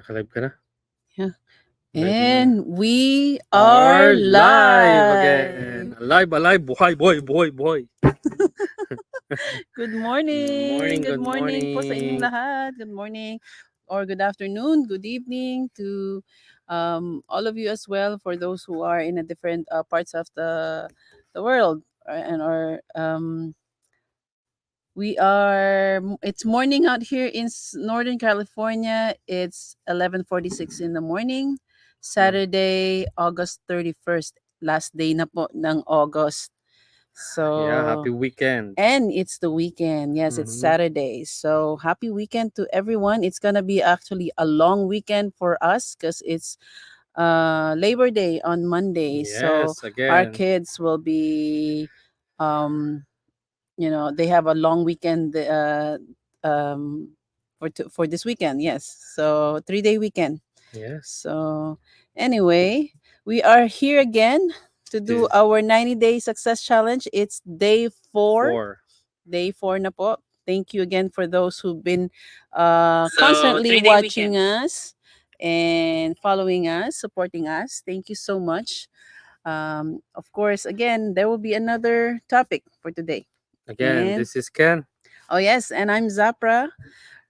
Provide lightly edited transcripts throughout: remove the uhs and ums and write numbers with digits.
Naka-live ka na? Yeah. Live na. And we are live again. live. Alive, buhay, buhay. Good morning. Good morning po sa inyong lahat. Good morning or good afternoon, good evening to all of you as well, for those who are in a different parts of the world, and or we are it's morning out here in Northern California. It's 11:46 in the morning, Saturday, August 31st, last day na po ng August. So Yeah, happy weekend. and it's the weekend. Yes, it's Saturday. So happy weekend to everyone. It's gonna be actually a long weekend for us because it's Labor Day on Monday. So Yes, our again. kids will be um they have a long weekend um for this weekend. Yes. So 3-day weekend. Yes. So anyway, we are here again to do This our 90-day success challenge. It's day 4. 4. Day 4 na po. Thank you again for those who've been So, constantly 3-day watching weekend. us and following us, supporting us. Thank you so much. Of course, again, there will be another topic for today. Again, And this is Ken. oh yes, and I'm Zapra.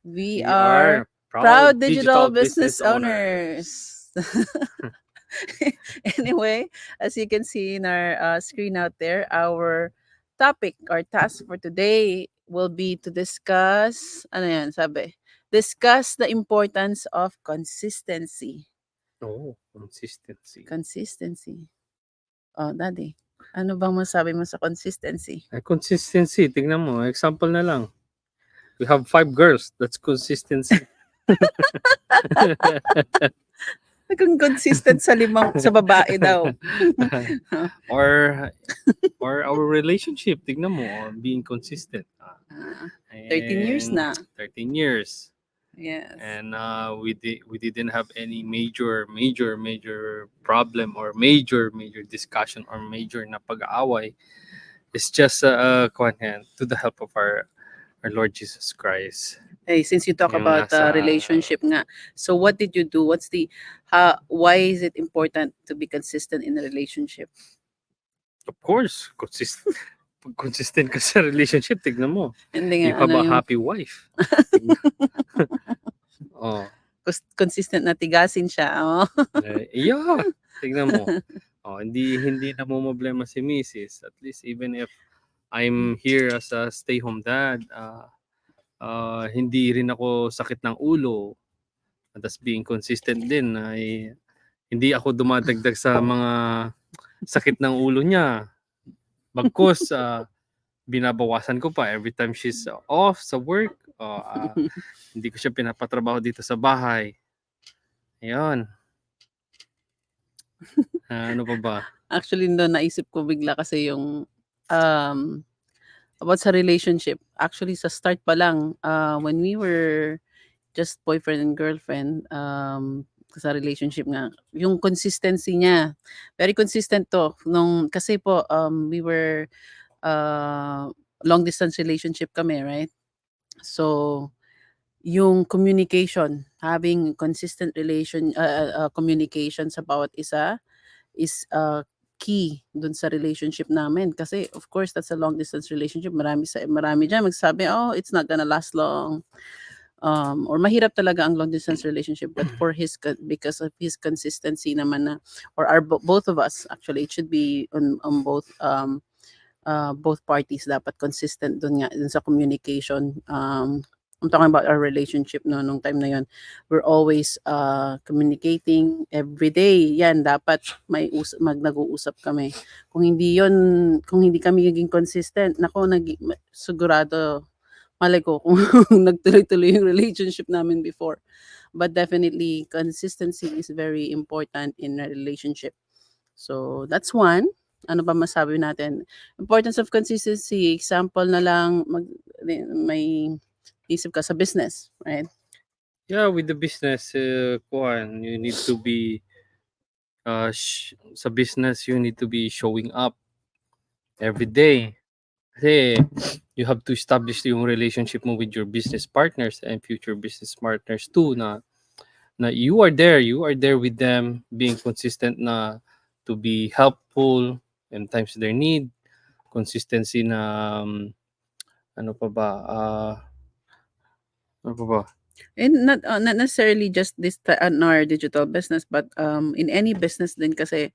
We We are are proud proud digital digital business business owners. owners. Anyway, as you can see in our screen out there, our topic, our task for today will be to discuss, ano yan, sabi? Discuss the importance of consistency. Oh, consistency. Consistency. Oh, daddy, ano bang masabi mo sa consistency? Consistency, tingnan mo. Example na lang. We have 5 girls. That's consistency. Kung consistent sa babae daw. or or our relationship, tignan mo, being consistent. 13 years na. 13 years. Yes. And we didn't have any major problem or major discussion or major na pag-aaway. It's just to the help of our Lord Jesus Christ. Hey, since you talk Yung about nasa relationship nga, so what did you do? Why is it important to be consistent in a relationship? Of course, consistent ka sa relationship, tignan mo. Hindi You nga, have a happy wife. Oh. consistent na tigasin siya. Oh. Yeah, tignan mo. Oh, hindi na mo problema si Mrs. At least even if I'm here as a stay-home dad, hindi rin ako sakit ng ulo. Tapos being consistent din ay hindi ako dumadagdag sa mga sakit ng ulo niya. Bagkus, binabawasan ko pa every time she's off sa work. Hindi ko siya pinapatrabaho dito sa bahay. Ayun. Ano pa ba? Actually, naisip ko bigla kasi yung about sa relationship. Actually, sa start pa lang, when we were just boyfriend and girlfriend, sa relationship nga, yung consistency niya, very consistent to. Kasi po, we were long distance relationship kami, right? So, yung communication, having consistent communication sa bawat isa is key dun sa relationship namin. Kasi of course, that's a long distance relationship. Marami dyan magsasabi, oh, it's not gonna last long. Or mahirap talaga ang long distance relationship, but because of his consistency naman na, or both of us, actually, it should be on both parties, dapat consistent dun sa communication. I'm talking about our relationship no nung time na yon. We're always communicating every day. Yan, dapat nag-uusap kami. Kung hindi kami naging consistent, nako, sigurado, malay ko kung nagtuloy-tuloy yung relationship namin before. But definitely, consistency is very important in a relationship. So, that's one. Ano ba masabi natin? Importance of consistency. Example na lang, may isip ka sa business, right? Yeah, with the business, you need to be sa business, you need to be showing up every day. Kasi you have to establish yung relationship mo with your business partners and future business partners too, na na you are there with them, being consistent na to be helpful in times their need, consistency na ano pa ba, ano pa ba? And not necessarily just this on our digital business, but in any business din kasi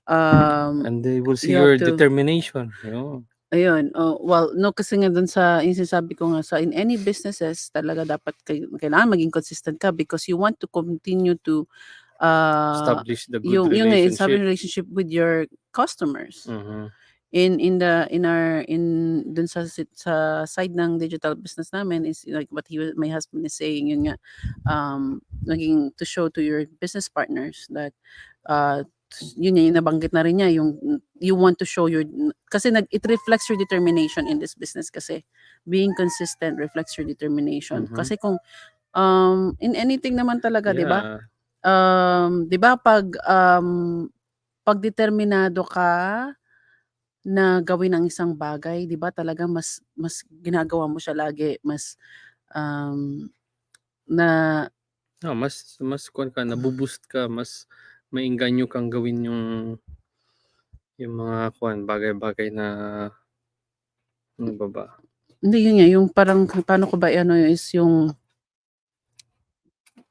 And they will see you have your to determination, yun. ayun, well, no, kasi nga dun sa yung sinasabi ko nga sa in any businesses talaga dapat kailangan maging consistent ka because you want to continue to Establish the good yung relationship. relationship with your customers. Mhm. In dun sa side ng digital business namin is like what my husband is saying, yun nga, naging to show to your business partners that yun yung nabanggit na rin niya, yung you want to show your kasi it reflects your determination in this business kasi being consistent reflects your determination. Mhm. Kasi kung in anything naman talaga, 'di ba? Yeah. 'Di ba pag determinado ka na gawin ang isang bagay, 'di ba talagang mas ginagawa mo siya lagi, mas na Mas kuwan ka, nabu-boost ka, mas maengganyo kang gawin yung mga kuwan, bagay-bagay na ano pa ba? hindi yun nga, yung parang paano ko ba i-ano is yung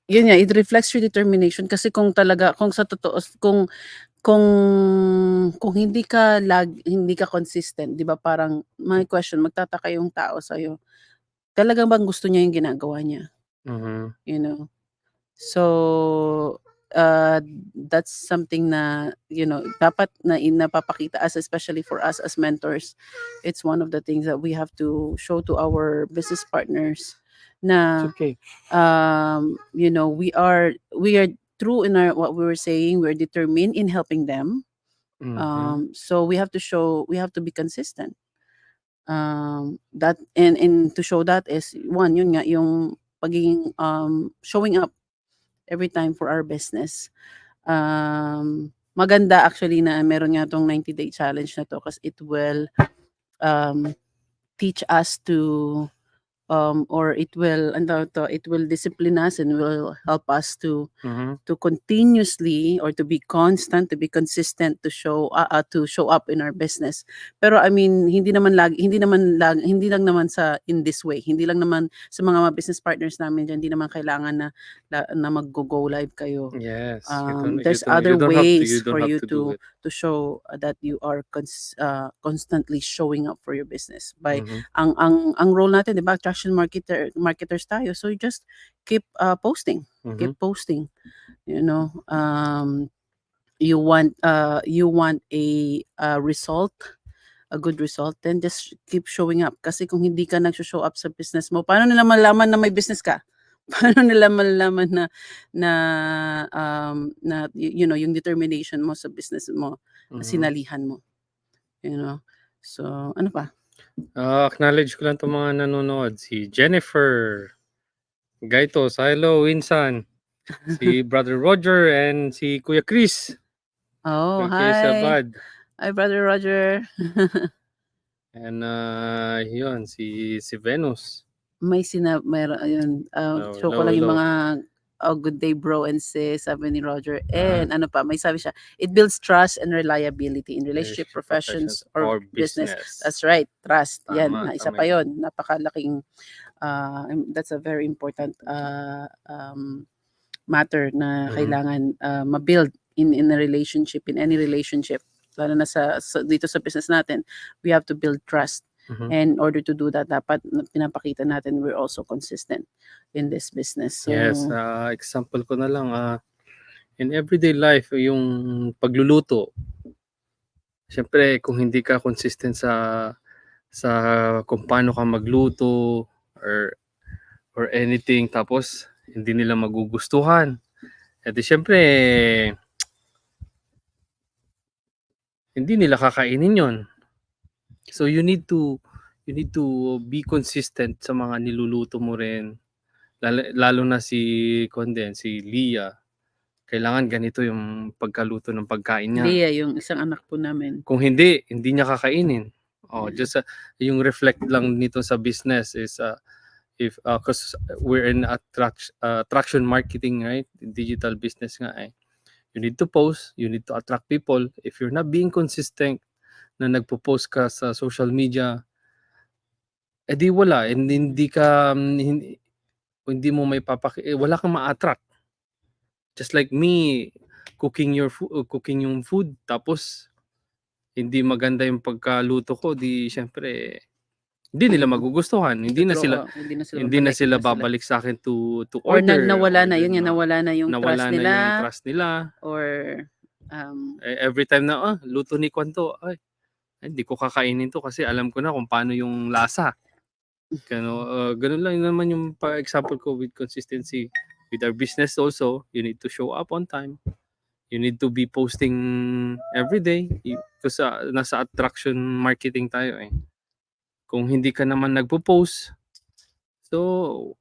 yun nga, it reflects your determination kasi kung sa totoo kung hindi ka consistent, 'di ba parang may question, magtataka yung tao sa'yo, talagang bang gusto niya yung ginagawa niya, Mhm. you know? So, uh, that's something na, dapat na napapakita us, especially for us as mentors. It's one of the things that we have to show to our business partners It's na, okay. we are true in what we were saying. We're determined in helping them. Mhm. So we have to be consistent. That and to show that is one, yun nga, yung pagiging showing up every time for our business. Maganda actually na meron nga 'tong 90-day challenge na 'to kasi it will teach us to or it will it will discipline us and will help us Mhm. to continuously or to be constant, to be consistent to show up in our business. Pero I mean, hindi lang naman sa in this way. Hindi lang naman sa mga business partners namin diyan, hindi naman kailangan na maggo-go live kayo. Yes, There's other you ways don't for have you to do it. to show that you are constantly showing up for your business by Mhm. ang role natin, 'di ba, attraction marketers tayo. So you just keep posting, keep Mhm. posting. You know, you want a result, a good result, then just keep showing up. Kasi kung hindi ka nagso-show up sa business mo, paano nila malalaman na may business ka? Paano nila malalaman na yung determination mo sa business mo, na Mhm. sinalihan mo, you know? So, ano pa? Acknowledge ko lang 'tong mga nanonood, si Jennifer Gaitos, hello Winsan, si Brother Roger, and si Kuya Chris, Oh, kay hi. Sabad. Hi, Brother Roger. And, yun si Venus. Meron ayun, show ko Hello, lang yung hello. mga, "Good day bro and sis," sabi ni Roger, Ah, and ano pa, may sabi siya, "It builds trust and reliability in relationship, relationship professions, professions or or business." business. That's right, trust, 'yan, Tama, isa tama pa yan. yon, napakalaking, that's a very important, matter na Mhm, kailangan, ma-build in a relationship, in any relationship, lalo na dito sa business natin, we have to build trust. mhm. And in order to do that, dapat pinapakita natin we're also consistent in this business. So, Yes, example ko na lang, in everyday life yung pagluluto, siyempre kung hindi ka consistent sa kung paano ka magluto or anything tapos hindi nila magugustuhan, eh di siyempre hindi nila kakainin yun. So you need to be consistent sa mga niluluto mo rin. Lalo na si kuwan din, si Leah, kailangan ganito yung pagkaluto ng pagkain niya. Leah, yung isang anak po namin. Kung hindi niya kakainin. Yeah. Just yung reflect lang nito sa business is, if because we're in attraction marketing, right? Digital business nga eh. You need to post, you need to attract people. If you're not being consistent na nagpo-post ka sa social media, di wala, hindi ka hindi mo may wala kang ma-attract. Just like me cooking cooking yung food tapos hindi maganda yung pagkaluto ko, di syempre hindi nila magugustuhan, hindi na sila babalik sa akin to or order, nawala or na yun then, nga, nawala na yung nawala trust na nila, yung trust nila. or Every time na luto ni Kwan to, ay hindi ko kakainin to kasi alam ko na kung paano yung lasa. Ganun lang naman yung example ko with consistency with our business also. You need to show up on time. You need to be posting every day because nasa attraction marketing tayo eh. Kung hindi ka naman nagpo-post, so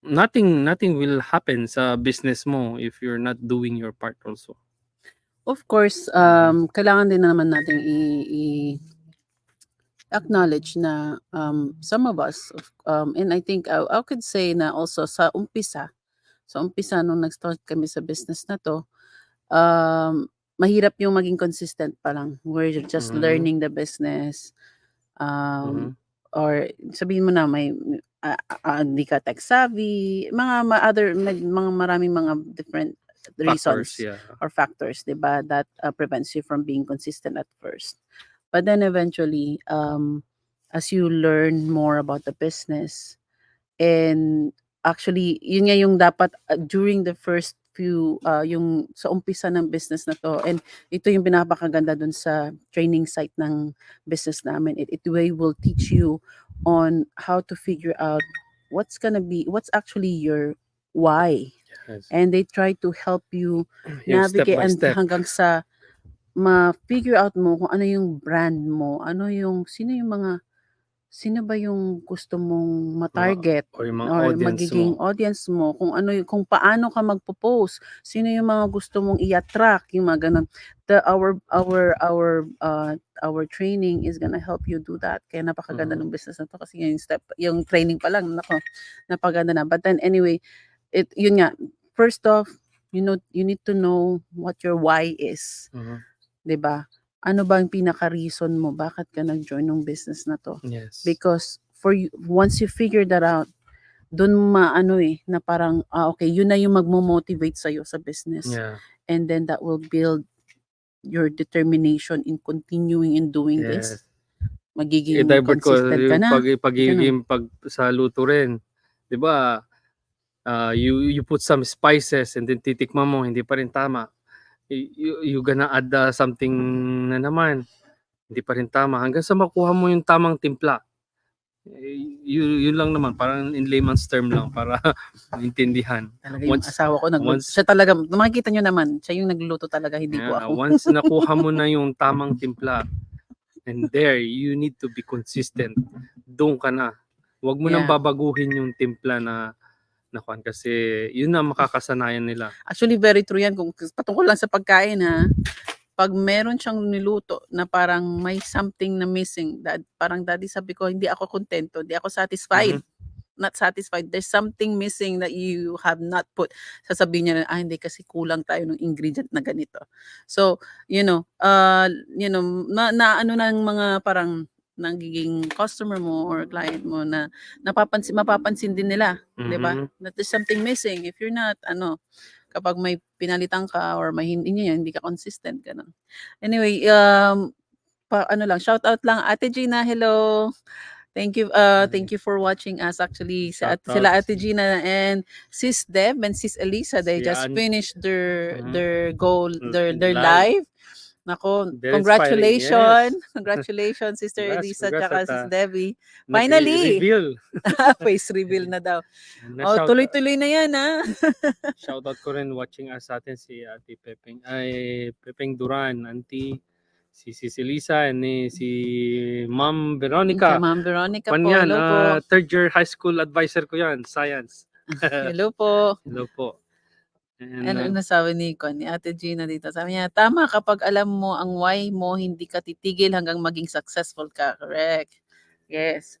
nothing will happen sa business mo if you're not doing your part also. Of course, kailangan din naman nating acknowledge na some of us, and I think I could say na also sa umpisa nung nag-start kami sa business na to, mahirap yung maging consistent pa lang. We're just learning the business. Or sabihin mo na may hindi ka tech savvy, mga maraming mga different reasons or factors, diba, that prevents you from being consistent at first. But then eventually, as you learn more about the business, and actually, yun nga yung dapat during the first few, yung sa umpisa ng business na to, and ito yung pinapakaganda dun sa training site ng business namin. It will teach you on how to figure out what's actually your why. Yes. And they try to help you Yung navigate step by step. hanggang sa ma-figure out mo kung ano yung brand mo, sino ba yung gusto mong ma-target, or yung mga or audience magiging mo. audience mo, kung paano ka magpo-post, sino yung mga gusto mong i-attract, yung mga ganun. Our training is gonna help you do that. Kaya napakaganda ng business na to kasi yung training pa lang, napaganda na. But then anyway, yun nga, first off, you need to know what your why is. 'Di ba? Ano ba ang pinaka-reason mo bakit ka nag-join ng business na to? Yes. Because once you figure that out, dun na parang okay, yun na yung magmo-motivate sa'yo sa business. Yeah. And then that will build your determination in continuing in doing this. Yes. Magiging I-divert ko consistent ka yung na. pagiging sa luto rin. 'Di ba? You put some spices and then titikman mo hindi pa rin tama. You gonna add something na naman, hindi pa rin tama hanggang sa makuha mo yung tamang timpla. Yun lang naman, parang in layman's term lang para maintindihan. Talaga yung asawa ko siya talaga, makikita nyo naman, siya yung nagluluto talaga, hindi ko ako. Once nakuha mo na yung tamang timpla, and there, you need to be consistent. Doon ka na. Huwag mo nang babaguhin yung timpla na nakuan kasi yun na makakasanayan nila. Actually, very true yan. Kung patungkol lang sa pagkain ha, pag meron siyang niluto na parang may something na missing, parang daddy sabi ko, hindi ako kontento, hindi ako satisfied. Not satisfied. There's something missing that you have not put. Sasabihin niya na, hindi kasi kulang tayo ng ingredient na ganito. So, na ano ng mga parang nagiging customer mo or client mo na mapapansin din nila, 'di ba? That there's something missing if you're not kapag may pinalitan ka or may hindi ka consistent ganun. Anyway, shout out lang Ate Gina, hello. Thank you for watching us. Actually, sila Ate Gina and Sis Deb and Sis Elisa, they just finished their goal, their live. Nako, congratulations. Yes. Congratulations, Sister Elisa at Sis Debbie. Finally! Reveal. Face reveal na daw. Tuloy-tuloy na yan, ha? Shoutout ko rin watching us sa atin si Ate Pepeng Duran, Auntie, si Elisa, and si Ma'am Veronica. Ma'am Veronica po, hello po. Third year high school advisor ko yan, science. Hello po. Hello po. Ano nasabi ni Ate Gina dito? Sabi niya, tama, kapag alam mo ang why mo, hindi ka titigil hanggang maging successful ka. Correct. Yes.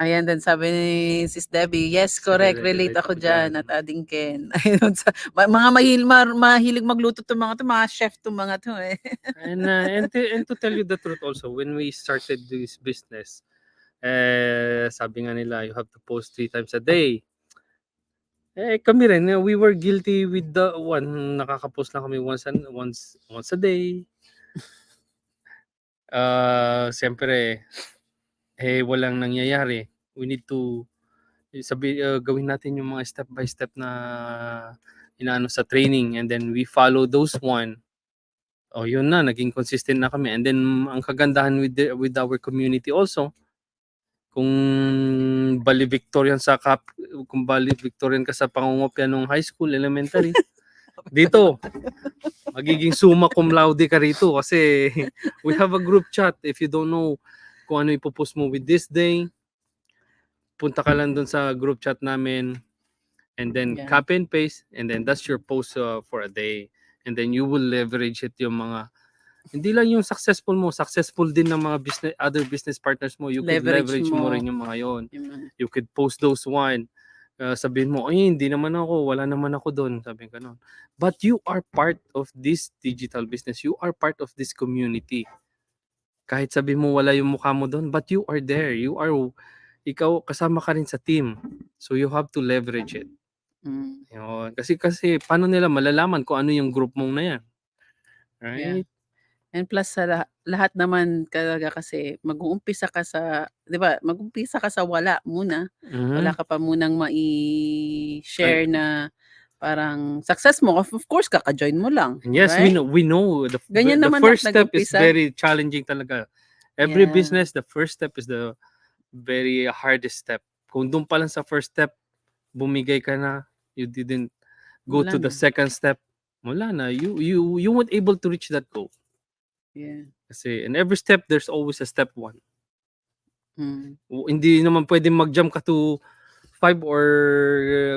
Ayan din sabi ni Sis Debbie, yes correct, relate ako diyan at Ading Ken. Ayun mga mahilig magluto 'tong mga chef 'tong mga 'to eh. And to tell you the truth also, when we started this business, sabi nga nila, you have to post 3 times a day. Kami rin, we were guilty with the one, nakaka-post lang kami once a day. Siyempre, walang nangyayari. We need to gawin natin yung mga step by step na inaano sa training, and then we follow those one. Yun na, naging consistent na kami. And then ang kagandahan with our community also, kung valedictorian ka sa pangungopia nung high school, elementary, dito magiging summa cum laude ka rito kasi we have a group chat. If you don't know kung ano ipopost mo with this day, punta ka lang dun sa group chat namin, and then copy and paste, and then that's your post for a day. And then you will leverage it, yung mga hindi lang yung successful mo, successful din ng mga other business partners mo. You could leverage mo rin yung mga yon. You could post those one. Sabihin mo, hindi naman ako, wala naman ako doon, sabi ka noon. But you are part of this digital business. You are part of this community. Kahit sabi mo wala yung mukha mo doon, but you are there. Ikaw kasama ka rin sa team. So you have to leverage it. Yun. Kasi paano nila malalaman kung ano yung group mong na yan? Right? And plus sa lahat naman talaga kasi mag-uumpisa ka sa, 'di ba? Mag-umpisa ka sa wala muna. Wala ka pa munang mai-share na parang success mo. Of course, kaka-join mo lang. And yes, right? we know the Ganyan naman first step is nag-umpisa. very challenging talaga. Every business, the first step is the very hardest step. Kung doon pa lang sa first step, bumigay ka na, you didn't go Wala to the na. second step, wala na. You weren't able to reach that goal. Kasi in every step, there's always a step 1. Hindi naman pwedeng mag-jump ka to 5 or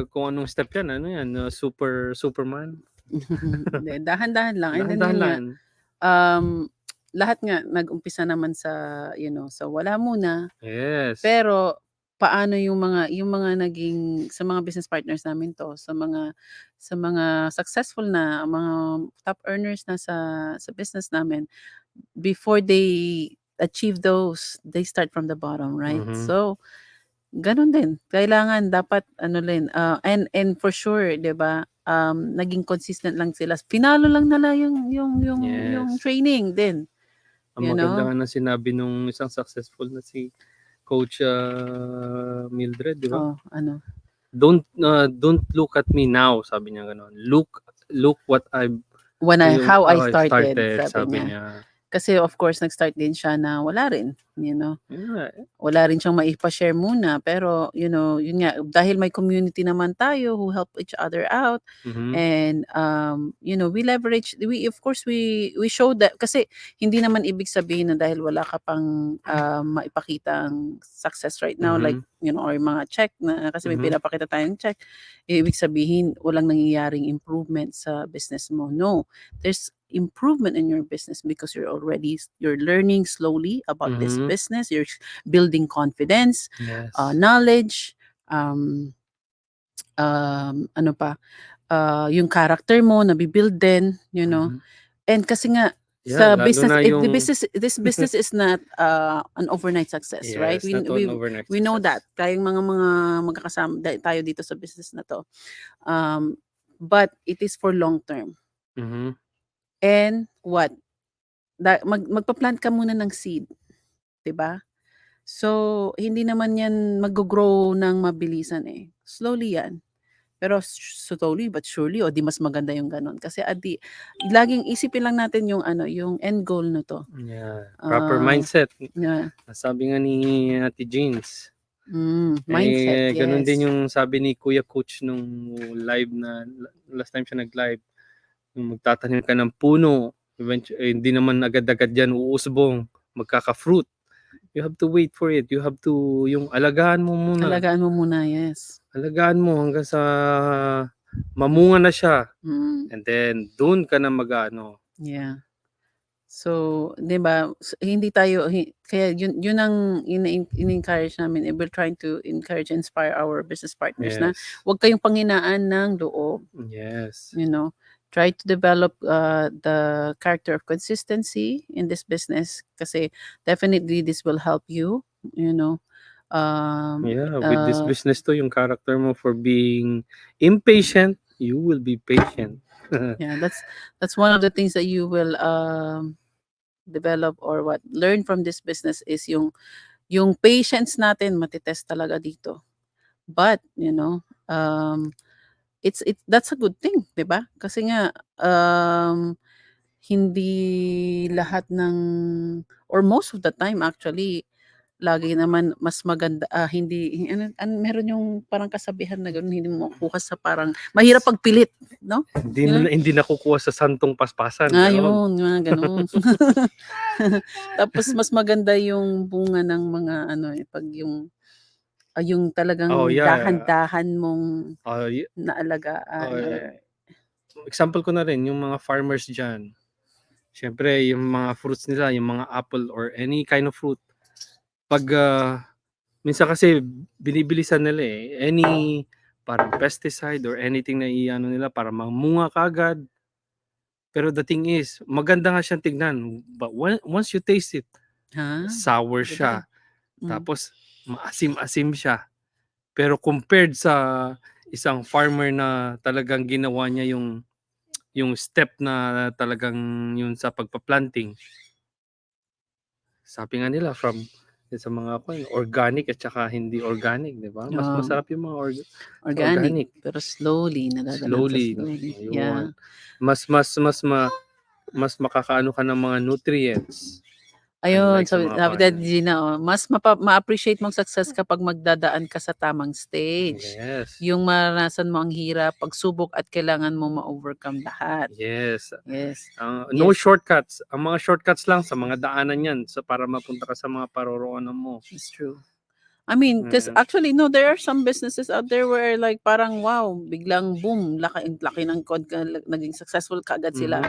kung anong step yan. Ano yan? Superman? Dahan-dahan lang. And then Dahan-dahan yun nga, lang. lahat nga nag-umpisa naman sa sa wala muna. Yes. Pero paano yung mga naging sa mga business partners namin to, sa mga successful na mga top earners na sa business namin, before they achieve those, they start from the bottom, right? So ganun din. Kailangan dapat and for sure, 'di ba? Naging consistent lang sila. Finalo lang nila yung training din. Ang maganda nga na sinabi nung isang successful na si Coach Mildred, di ba? Ano? Don't look at me now, sabi niya gano'n. Look what how I started, sabi niya. Kasi of course nag-start din siya na wala rin, wala rin siyang maipa-share muna, pero yun nga, dahil may community naman tayo who help each other out, and we of course we show that, kasi hindi naman ibig sabihin na dahil wala ka pang maipakitang success right now, like or mga check na kasi may pinapakita tayong check, ibig sabihin walang nangyayaring improvement sa business mo. No, there's improvement in your business because you're learning slowly about this business, you're building confidence, knowledge, yung character mo nabibuild din, and kasi nga sa business, this business is not an overnight success, right? We know that tayong mga magkakasama tayo dito sa business na to, but it is for long term. And what? Magpa-plant ka muna ng seed, 'di ba? So hindi naman 'yan mag-grow ng mabilisan eh. Slowly 'yan. Pero slowly but surely, di mas maganda yung ganun. Kasi laging isipin lang natin yung yung end goal na to. Proper mindset. Yeah. Sabi nga ni Ate Jeans. Mindset, yes. Ganun din yung sabi ni Kuya Coach nung live na last time siya nag-live. Yung magtatanim ka ng puno, hindi naman agad-agad yan uusbong, magkaka-fruit. You have to wait for it. You have to, yung alagaan mo muna. Alagaan mo muna, yes. Alagaan mo hanggang sa mamunga na siya. And then, doon ka na mag-ano. Yeah. So, 'di ba, hindi tayo kaya yun ang in-encourage namin, we're trying to encourage and inspire our business partners na Yes. huwag kayong panghinaan ng loob, Yes. you know. Try to develop the character of consistency in this business kasi definitely this will help you, you know. Yeah, with this business too, yung character mo for being impatient, you will be patient. Yeah, that's one of the things that you will develop or learn from this business is yung patience natin matitest talaga dito. But, that's a good thing, 'di ba? Kasi nga hindi lahat ng or most of the time actually lagi naman mas maganda hindi meron yung parang kasabihan na gano'n, hindi mo makukuha sa parang mahirap pagpilit, no? Hindi nakukuha sa santong paspasan, gano'n. Yun mga gano'n. Tapos mas maganda yung bunga ng mga pag yung talagang Oh, yeah. dahan-dahan mong Uh, naalagaan or Example ko na rin yung mga farmers diyan. Siyempre yung mga fruits nila, yung mga apple or any kind of fruit, 'pag, minsan kasi binibilisan nila, any parang pesticide or anything na i-ano nila para mamunga kaagad. Pero the thing is, maganda nga siyang tignan, but once you taste it, sour siya, tapos maasim-asim siya. Pero compared sa isang farmer na talagang ginawa niya yung step na talagang yun sa pagpa-planting. Sabi nga nila from sa mga organic at saka hindi organic, 'di ba? Mas masarap yung mga organic. pero slowly nadadala Slowly, Yeah. ayun. Mas makakaano ka ng mga nutrients. Ayun, Unlike sa mga sabi ni Gina, mas ma-appreciate mong success kapag magdadaan ka sa tamang stage. Yes. Yung maranasan mo ang hirap, pagsubok at kailangan mo ma-overcome lahat. Yes. Yes. No shortcuts. Ang mga shortcuts lang sa mga daanan yan para mapunta ka sa mga paroroonan mo. It's true. I mean, because actually, no, there are some businesses out there where like parang wow, biglang boom, laki ng naging successful kaagad sila.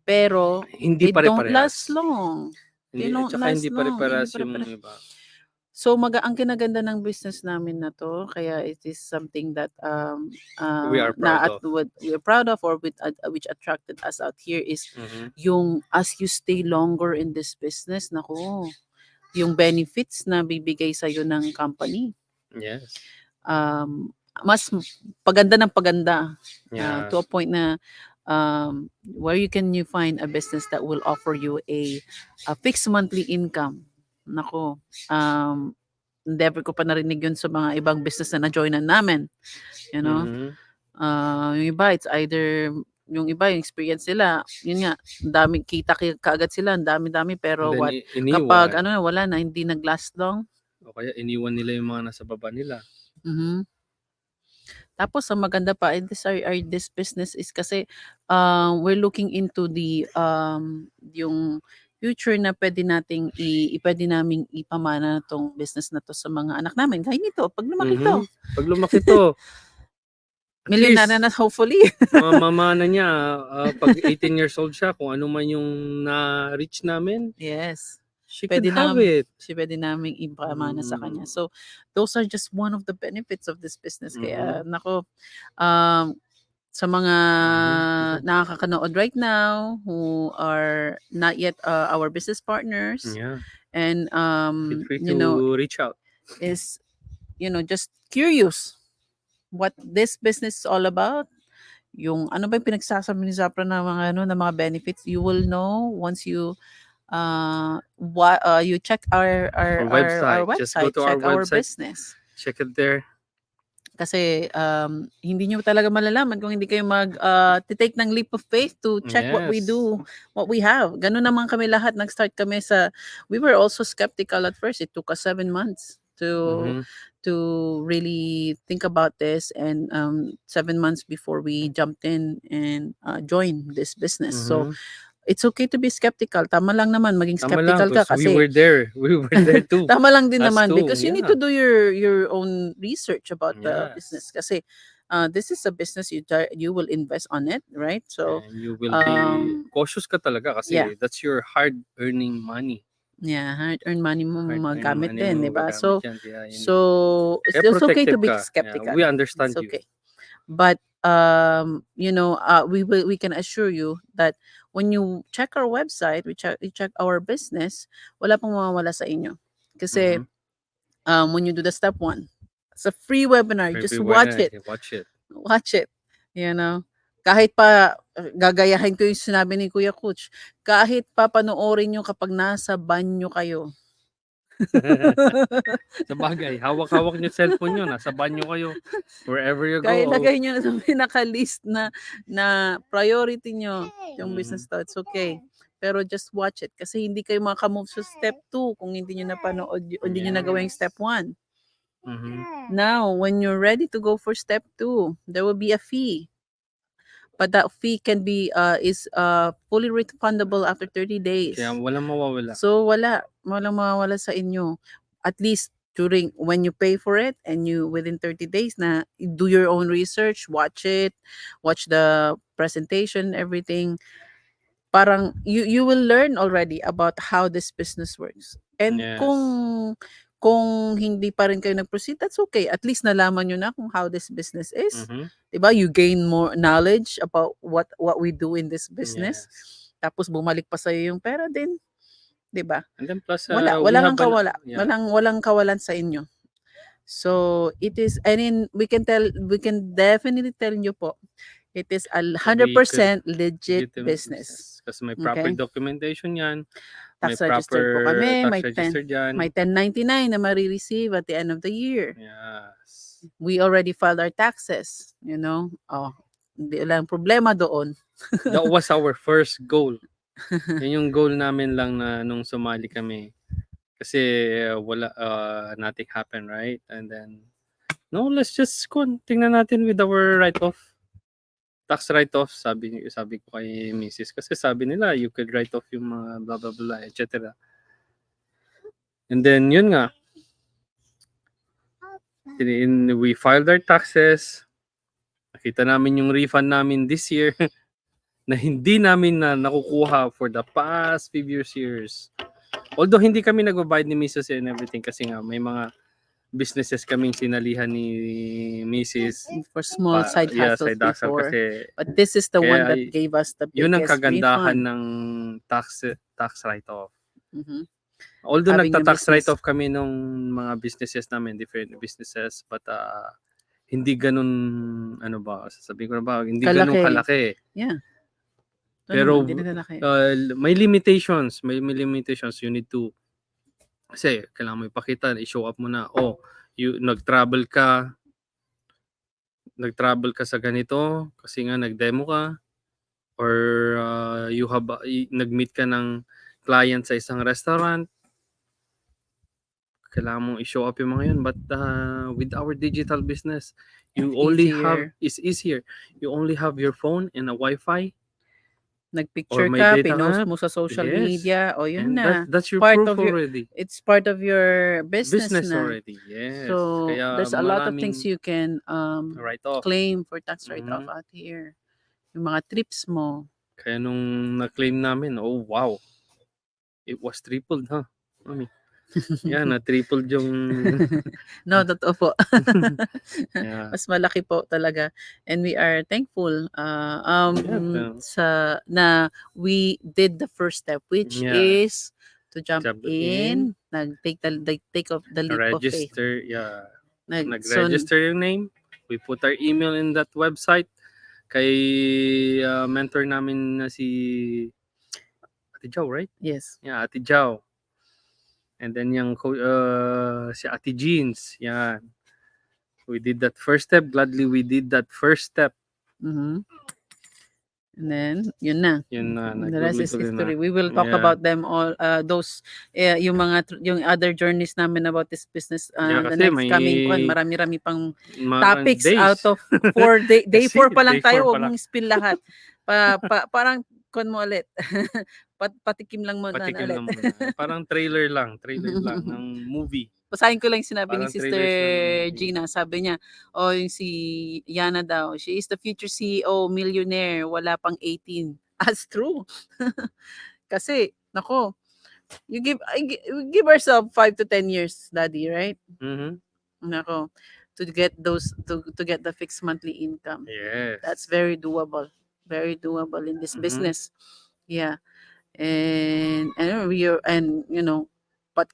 Pero hindi they don't last long. They don't last hindi long. pare-parehas yung iba. So ang kinaganda ng business namin na to, kaya it is something that We are proud of. we are proud of or which attracted us out here is yung as you stay longer in this business, nako, yung benefits na bibigay sa ng company. Yes. Mas paganda ng paganda Yeah. to a point na where you find a business that will offer you a fixed monthly income. Nako, never ko pa narinig yun sa mga ibang business na na-joinan namin. You know? Yung iba, it's either yung iba, yung experience nila, yun nga, daming kita kaagad sila, dami-dami, pero kapag wala na, hindi nag-last long. O kaya iniwan nila yung mga nasa baba nila. Tapos ang maganda pa this business is kasi we're looking into the yung future na pwede naming ipamana tong business na to sa mga anak namin. Gaya nito, pag lumaki to. Millionaire na hopefully. Mamana niya pag 18 years old siya, kung ano man yung na-reach namin. Yes. She could have it. Pwede naming ipamana sa kanya. So, those are just one of the benefits of this business. Kaya, nako, sa mga nakakanood right now who are not yet our business partners, and feel free to reach out. Is just curious what this business is all about. Yung ano ba yung pinagsasabi ni Zapra na mga benefits, you will know once you you check our website, just go to check our our website, business. check it there. Kasi hindi nyo talaga malalaman kung hindi kayo take ng leap of faith to check what we do, what we have. Ganun naman kami lahat. Nag-start kami we were also skeptical at first. It took us 7 months to really think about this, and 7 months before we jumped in and joined this business. So it's okay to be skeptical. Tama lang naman maging skeptical ka kasi we were there too. Tama lang din naman too, because you need to do your own research about the business kasi this is a business you will invest on it, right? So And you will be cautious ka talaga yeah. kasi that's your hard-earning money. Yeah, hard-earned money mo Hard-earned magamit money din, mo 'di ba? magagamit So yan. Kaya, so it's kaya okay to protective be ka. Yeah, skeptical. we understand It's you. okay. But we can assure you that when you check our website, we check our business, wala pong mawawala sa inyo. Kasi Mhm. when you do the step 1, it's a free webinar. You just Every watch webinar, it. watch it. Watch it. You know, kahit pa gagayahin ko yung sinabi ni Kuya Coach, kahit pa panoorin nyo kapag nasa banyo kayo. Sabagay, hawak-hawak niyo cellphone niyo, nasa banyo kayo, wherever you Kaya go. ilagay nyo na sa pinaka-list na priority nyo yung business to. It's okay. Pero just watch it kasi hindi kayo makamove sa step 2 kung hindi nyo napanood, hindi nyo nagawa yung step 1. Mhm. Now, when you're ready to go for step 2, there will be a fee. But that fee can be is fully refundable after 30 days. Kaya walang mawawala. So walang mawawala sa inyo. At least during when you pay for it and you within 30 days na do your own research, watch the presentation, everything. Parang you will learn already about how this business works. And Yes. kung hindi pa rin kayo nag-proceed, that's okay. At least nalaman nyo na kung how this business is. Mhm. 'Di ba? You gain more knowledge about what we do in this business. Yes. Tapos bumalik pa sa yung pera din, 'di ba? And then plus, Wala, we walang have an, kawala. yeah, Walang kawalan sa inyo. So it is, and in we can definitely tell you po, it is a 100% legit business. Kasi may proper Okay? documentation yan, may Tax registered po proper kami, tax may registered yan. may 1099 na ma-receive at the end of the year. Yes. We already filed our taxes, you know. Oh, hindi lang problema doon. That was our first goal. Yun yung goal namin lang na nung sumali kami. Kasi wala, nothing happened, right? And then, no, let's just tingnan natin with our write-off. Tax write-off, sabi ko kay Mrs. Kasi sabi nila, you could write off yung mga blah blah blah, etc. And then, yun nga. We filed our taxes. Nakita namin yung refund namin this year na hindi namin na nakukuha for the past previous years. Although hindi kami nagbabayad ni Mrs. and everything kasi nga may mga businesses kaming sinalihan ni Mrs. For small side hustles side hustle before. kasi But this is the one kaya that gave us the yun ang biggest kagandahan refund. ng tax write-off. Mhm. Although Having a nagta-tax business. write-off kami nung mga businesses namin, different businesses, but hindi ganun, ano ba, sasabihin ko na ba, hindi ganun kalaki. Yeah. Pero Hindi na kalaki. may limitations, you need to, kasi kailangan mo ipakita, i-show up mo na, nag-travel ka sa ganito kasi nga nag-demo ka, or nag-meet ka ng client sa isang restaurant, kailangan mong i-show up yung mga yun. But with our digital business, it's easier. You only have your phone and a Wi-Fi. Nagpicture may ka, data pinost ka. mo sa social Yes. media, o yun And na. that's your Part proof of your- already. It's part of your business na. Already, yes. So, Kaya there's a lot of things maraming you can write off. claim for tax write-off out here. Yung mga trips mo. Kaya nung na-claim namin, oh wow, it was tripled, huh? Mami. Yan, na-tripled yung No, totoo po. yeah. Mas malaki po talaga. And we are thankful Yeah. na we did the first step, which Yeah. is to jump Jump in, take the leap of faith. Register, yeah. So, Nag-register yung name. We put our email in that website. Kay mentor namin na si Ate Jow, right? yes. Yeah, Ate Jow. And then yung si Ate Jeans. Yan. We did that first step. Gladly we did that first step. Mhm. And then, yun na. The rest is history. We will talk about them all, those, yung other journeys namin about this business, the next coming one. Marami-rami pang topics days. out of 4 day. Day 4 pa lang Day tayo, 4 pa huwag lang. mong spill lahat. Parang, kon mo ulit. Patikim lang mo na Patikim ulit. lang muna. Parang trailer lang ng movie. basahin ko lang yung sinabi ni Parang Sister trailers lang yung Gina. Sabi niya, yung si Yana daw, she is the future CEO, millionaire, wala pang 18. That's true. Kasi, nako, we give ourselves 5 to 10 years, Daddy, right? Mhm. Nako, to get to get the fixed monthly income. That's Yes. very doable. Very doable in this Mhm. business. Yeah. And but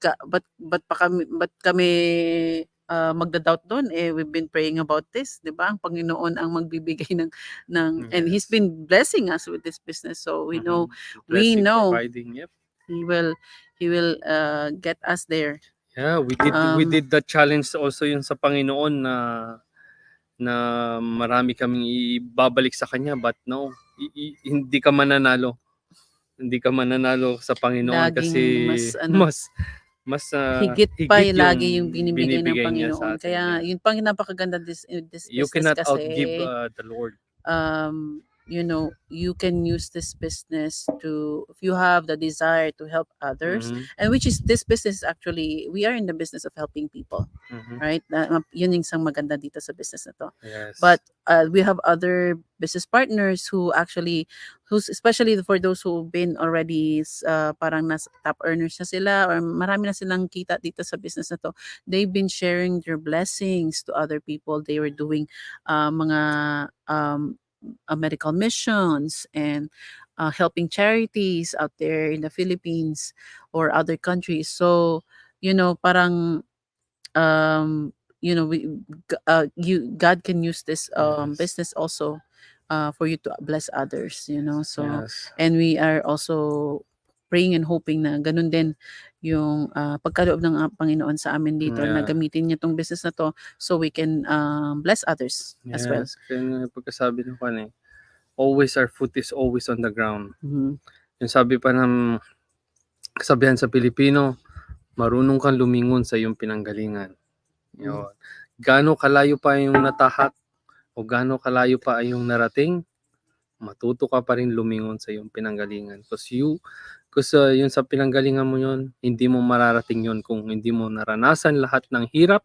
kami magda-doubt doon, we've been praying about this, 'di ba? Ang Panginoon ang magbibigay and He's Yes. been blessing us with this business. So we know Mhm. we Blessing, know providing, yep. He will get us there. Yeah, we did that challenge also yun sa Panginoon na marami kaming ibabalik sa kanya, but no, hindi ka mananalo. Hindi ka mananalo sa Panginoon kasi Laging mas higit pa higit lagi yung yung binibigay ng binibigay niya Panginoon. sa atin. Kaya Yeah. yun pang napakaganda this You business cannot outgive kasi the Lord. you can use this business to, if you have the desire to help others, Mhm. and which is this business actually, we are in the business of helping people, Mhm. right? Yun yung isang maganda dito sa business na to. Yes. But we have other business partners who's especially for those who've been already parang top earners na sila, or marami na silang kita dito sa business na to. They've been sharing their blessings to other people. They were doing mga medical missions and helping charities out there in the Philippines or other countries. So, parang God can use this Yes. business also for you to bless others. So, Yes. and we are also praying and hoping na ganun din yung pagkaloob ng Panginoon sa amin dito, na Yeah. gamitin niya tong business na to so we can bless others as well. Yes. Kaya nga pagkasabi ng always our foot is always on the ground. Mhm. Yung sabi pa ng kasabihan sa Pilipino, marunong kang lumingon sa iyong pinanggalingan. Yun. Gaano kalayo pa yung natahak o gaano kalayo pa yung narating, matuto ka pa rin lumingon sa iyong pinanggalingan. Because yun sa pinanggalingan mo yun, hindi mo mararating yun kung hindi mo naranasan lahat ng hirap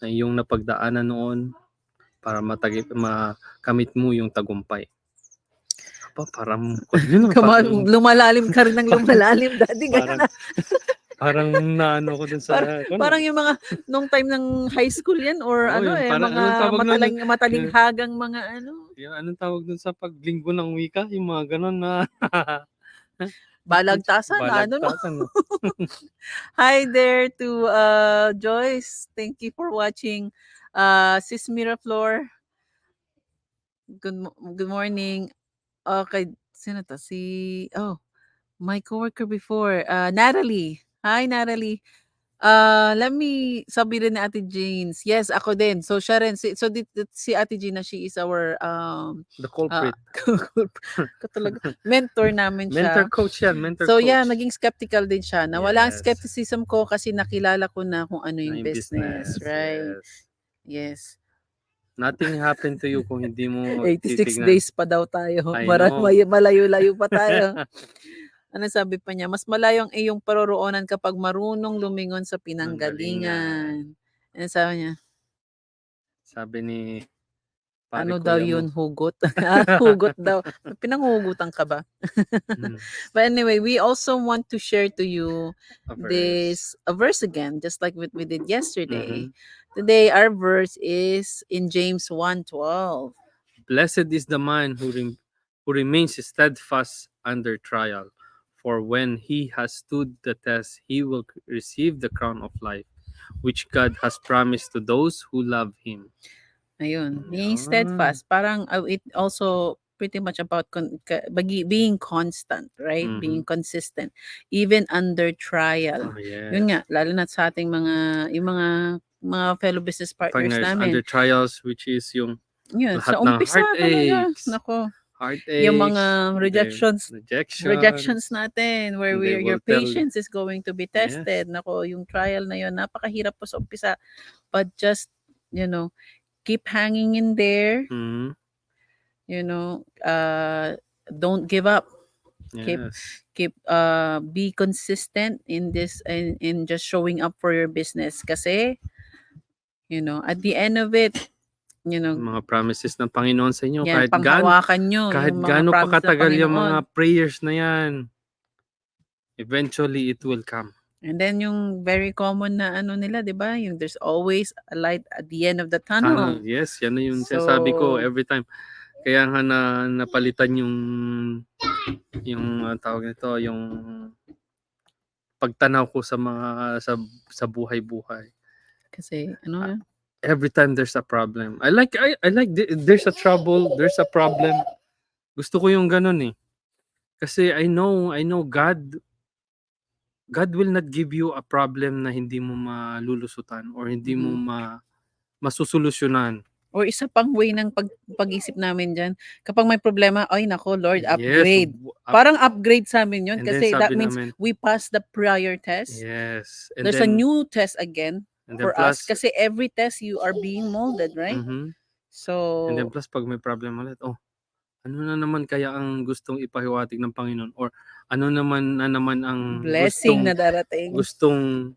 na iyong napagdaanan noon para makamit mo yung tagumpay. Parang lumalalim ka rin ng lumalalim, Daddy. Parang naano ko dun sa Parang yung mga nung time ng high school yan, or mga matalinghagang mga Yung anong tawag dun sa paglinggo ng wika, yung mga ganon na balagtasan. balagtasan. Hi there to Joyce. Thank you for watching. Sis Miraflor, good morning. Okay, sino to? My coworker before, Natalie. Hi, Natalie. Let me sabi rin ni Ate Jeans. Yes, ako din. So siya rin. Si Ate Gina, she is our The culprit. mentor namin siya. Mentor coach yan. Mentor So coach. yeah, naging skeptical din siya. Nawala ang Yes. skepticism ko kasi nakilala ko na kung ano yung business. Right? Yes. Yes. Nothing happened to you kung hindi mo 86 titignan. days pa daw tayo. I know. Malayo-layo pa tayo. Ano sabi pa niya? Mas malayo ang iyong paroroonan kapag marunong lumingon sa pinanggalingan. Ano sabi niya? Sabi ni Ano daw yun, hugot? Hugot daw. Pinanghugutan ka ba? But anyway, we also want to share to you a verse again, just like what we did yesterday. Today, our verse is in James 1:12. Blessed is the man who remains steadfast under trial, for when he has stood the test, he will receive the crown of life, which God has promised to those who love Him. Ayun, being steadfast, parang it also pretty much about being constant, right? Being consistent, even under trial. Yun nga, lalo na sa ating yung mga fellow business partners namin. Under trials, which is yung lahat sa umpisa talaga, heartaches, yung mga rejections natin, where your patience is going to be tested. Yes. Yung trial na yun, napakahirap po sa umpisa, but just, keep hanging in there. Don't give up. Yes. Be consistent in this, in just showing up for your business kasi at the end of it, Mga promises ng Panginoon sa inyo yan, kahit panghawakan nyo kahit yung mga gaano pa promise ng katagal yung Panginoon. mga prayers na yan, eventually it will come. And then yung very common na nila, 'di ba? Yung there's always a light at the end of the tunnel. Yes, yan na yung sinasabi ko every time. Kaya nga napalitan yung tawag nito, yung pagtanaw ko sa mga sa buhay-buhay. Kasi Every time there's a problem. I like there's a trouble, there's a problem. Gusto ko yung ganun eh. Kasi I know God will not give you a problem na hindi mo malulusutan or hindi mo masusolusyonan. or isa pang way ng pag-isip namin diyan, kapag may problema, ay nako Lord, Yes, upgrade. Parang upgrade sa amin 'yun and then kasi that sabi means namin, we passed the prior test. yes. And There's a then, new test again and then for us plus, kasi every test you are being molded, right? and then So plus pag may problem ulit, ano na naman kaya ang gustong ipahiwatig ng Panginoon or ano naman ang blessing na darating. gustong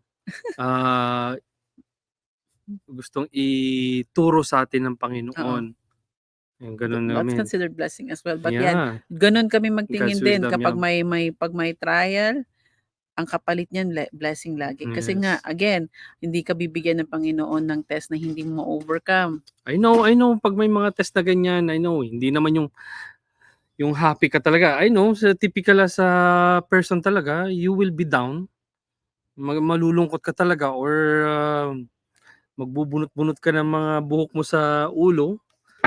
gustong ituro sa atin ng Panginoon. Yung ganun That's namin. considered blessing as well. But Yeah. yan, ganun kami magtingin God's din wisdom kapag yan. pag may trial, ang kapalit niyan blessing lagi. Kasi nga, Yes. again, hindi ka bibigyan ng Panginoon ng test na hindi mo ma-overcome. I know pag may mga test na ganyan, I know hindi naman yung happy ka talaga. I know sa typical as a person talaga, you will be down. Malulungkot ka talaga or magbubunot-bunot ka ng mga buhok mo sa ulo.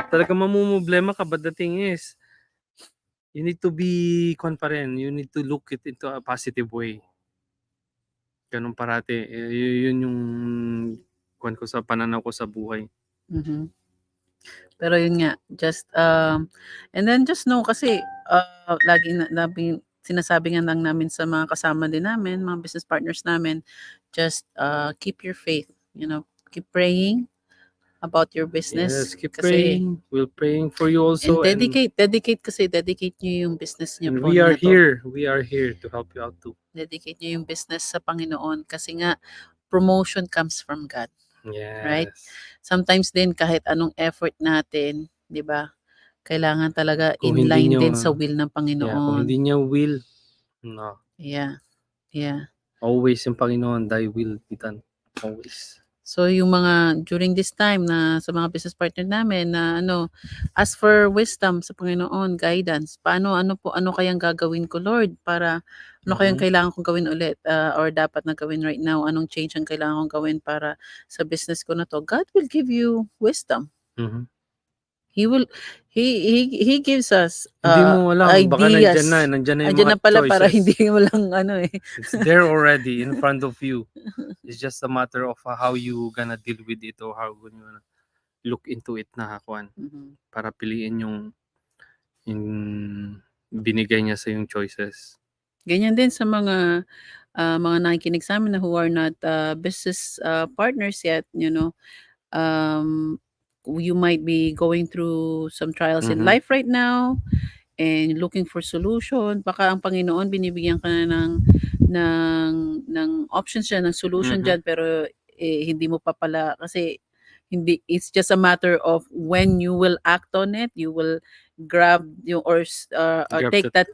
Talagang mamumroblema ka, but the thing is, you need to be you need to look it into a positive way. Ganun parati. Yun yung ko sa pananaw ko sa buhay. Mhm. Pero yun nga, just and then just know kasi lagi sinasabi nga lang namin sa mga kasama din namin, mga business partners namin, just keep your faith, keep praying about your business. Yes, keep Kasi praying. We're praying for you also. and dedicate nyo yung business nyo And po we are na to. here. We are here to help you out too. Dedicate nyo yung business sa Panginoon kasi nga promotion comes from God. Yes. Right? Sometimes din kahit anong effort natin, 'di ba? Kailangan talaga Kung in hindi line nyo, din sa will ng yeah, kung Panginoon. hindi niya will, no. Yeah. Yeah. Always yung Panginoon, thy will be done. Always. So yung mga during this time na sa mga business partner namin na ask for wisdom sa Panginoon, guidance. Ano kayang gagawin ko, Lord, para kayang kailangan kong gawin ulit or dapat na gawin right now? Anong change ang kailangan kong gawin para sa business ko na to? God will give you wisdom. He will he gives us Hindi mo alam, baka ideas. nandyan na yung Andiyan mga na pala choices. para hindi mo lang It's there already in front of you. It's just a matter of how you gonna deal with it or how you gonna look into it na Juan. Para piliin yung binigay niya sa yung choices. Ganyan din sa mga nakikinig sa amin na who are not business partners yet, you might be going through some trials in life right now and looking for solution. Baka ang Panginoon binibigyan ka na ng options dyan, ng solution dyan, pero hindi mo pa pala kasi it's just a matter of when you will act on it, you will grab or take that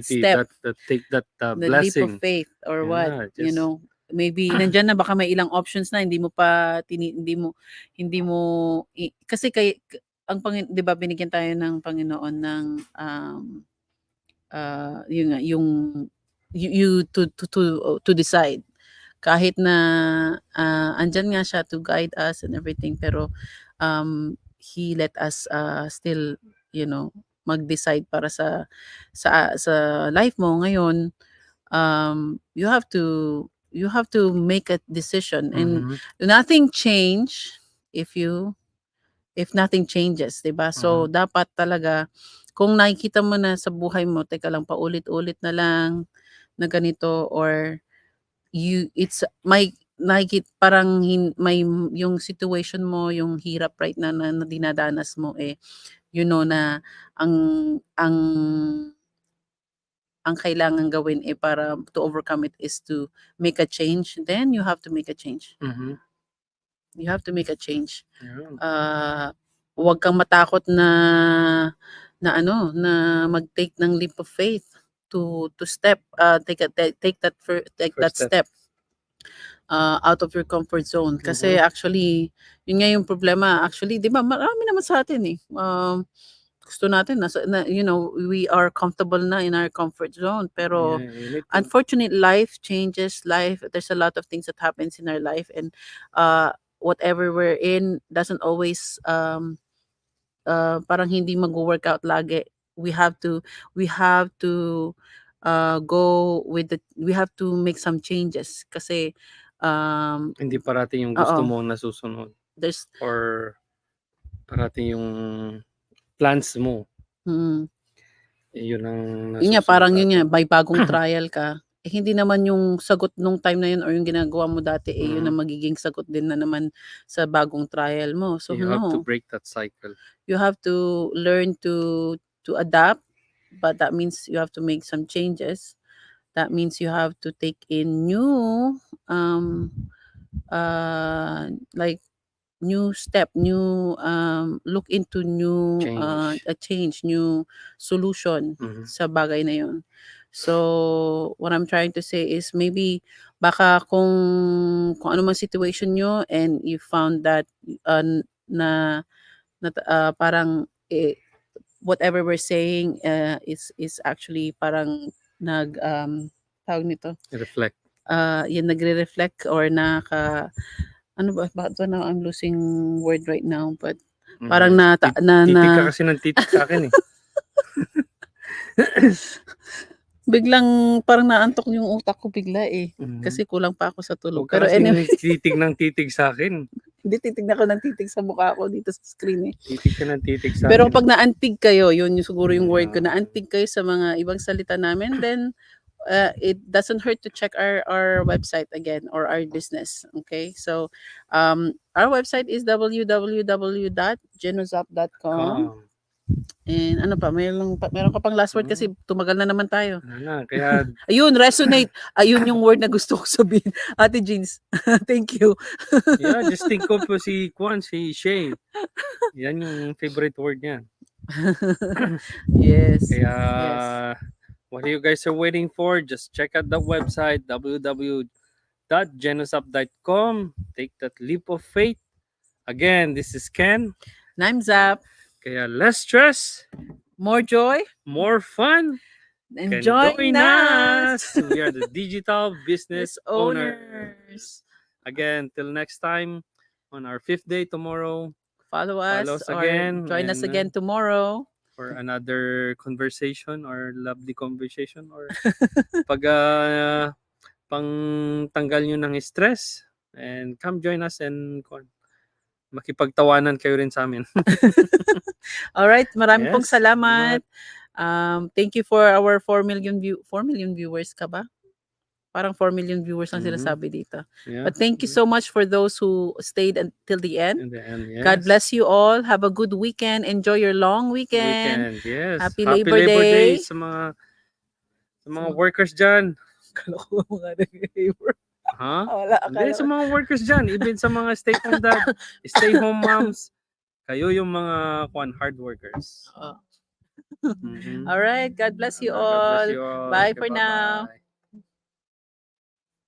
step, take that the leap blessing. of faith or what, just maybe nandiyan na baka may ilang options na hindi mo pa kasi ang 'di ba binigyan tayo ng Panginoon ng yun nga yung you to decide kahit na andyan nga siya to guide us and everything, pero he let us still mag-decide para sa life mo ngayon. You have to make a decision and nothing change if nothing changes, 'di ba? So dapat talaga kung nakikita mo na sa buhay mo, teka lang paulit-ulit na lang na ganito or parang may yung situation mo, yung hirap right na dinadanas mo na ang ang kailangan gawin para to overcome it is to make a change, then you have to make a change. Mhm. You have to make a change. Yun. Huwag kang matakot na mag-take ng leap of faith to take that First step. step out of your comfort zone. Kasi Mhm. actually, yun nga yung problema. Actually, 'di ba, marami naman sa atin gusto natin we are comfortable na in our comfort zone. Pero Yeah, you need to. unfortunately, life changes. There's a lot of things that happens in our life, and whatever we're in doesn't always parang hindi mag-work out lagi. We have to we have to make some changes kasi Hindi parating yung gusto oo, mo nasusunod there's or parating yung plans mo, yun ang yun nga, nasusunod parang yun nga, sa'tin. may bagong trial ka, hindi naman yung sagot nung time na yun or yung ginagawa mo dati, yun Mhm. ang magiging sagot din na naman sa bagong trial mo. So You have to no, break that cycle. you have to learn to adapt, but that means you have to make some changes. That means you have to take in new like new step, new look into new Change. a change, new solution Mhm. sa bagay na yun. So what I'm trying to say is maybe baka kung ano man situation nyo and you found that na, parang whatever we're saying is actually parang tawag nito, Reflect. yan nagre-reflect or ano ba ito na, I'm losing word right now, but parang Titig ka kasi ng titig sa'kin, eh. biglang parang naantok yung utak ko bigla, eh, Mhm. kasi kulang pa ako sa tulog. Huwag ka Pero kasing anyway, titig ng titig sa'kin. hindi, titignan ko ng titig sa mukha ko dito sa screen, eh. Titig ka ng titig Pero sa'kin. kapag naantig kayo, yun yung siguro yung word ko, Yeah. naantig kayo sa mga ibang salita namin, then it doesn't hurt to check our website again or our business. Okay, so our website is www.genozap.com. And ano pa, meron ka pang last word kasi tumagal na naman tayo. Ano na, kaya Ayun, resonate. Ayun yung word na gusto ko sabihin. Ate Jeans, thank you. yeah, just think of si Shay. Yan yung favorite word niya. Yes. Kaya, Yes. what you guys are waiting for, just check out the website, www.genusap.com. Take that leap of faith. Again, this is Ken. And I'm Zap. Kaya less stress, More joy. more fun. And Can join us. We are the digital business Business owners. Again, till next time on our 5th day tomorrow. Follow Follow us us or again join us and, again tomorrow. for another conversation or lovely conversation or pag pang tanggal nyo ng stress, and come join us and makipagtawanan kayo rin sa amin. Alright, maraming pong Yes, salamat. Thank you for our 4 million viewers ka ba? Parang 4 million viewers ang Mhm. sinasabi dito. Yeah. But thank you so much for those who stayed until the end. In the end, yes. God bless you all. Have a good weekend. Enjoy your long weekend. Yes. Happy Labor Day. Sa mga workers dyan. Akala ko mga nag-labor. Ha? Wala, Hindi, akala sa ko. mga workers dyan. Even sa mga stay-home dad, stay-home moms. Kayo yung mga hard workers. Oo. Mhm. Alright, God bless you God bless all. you all. Bye Okay, for now. bye-bye.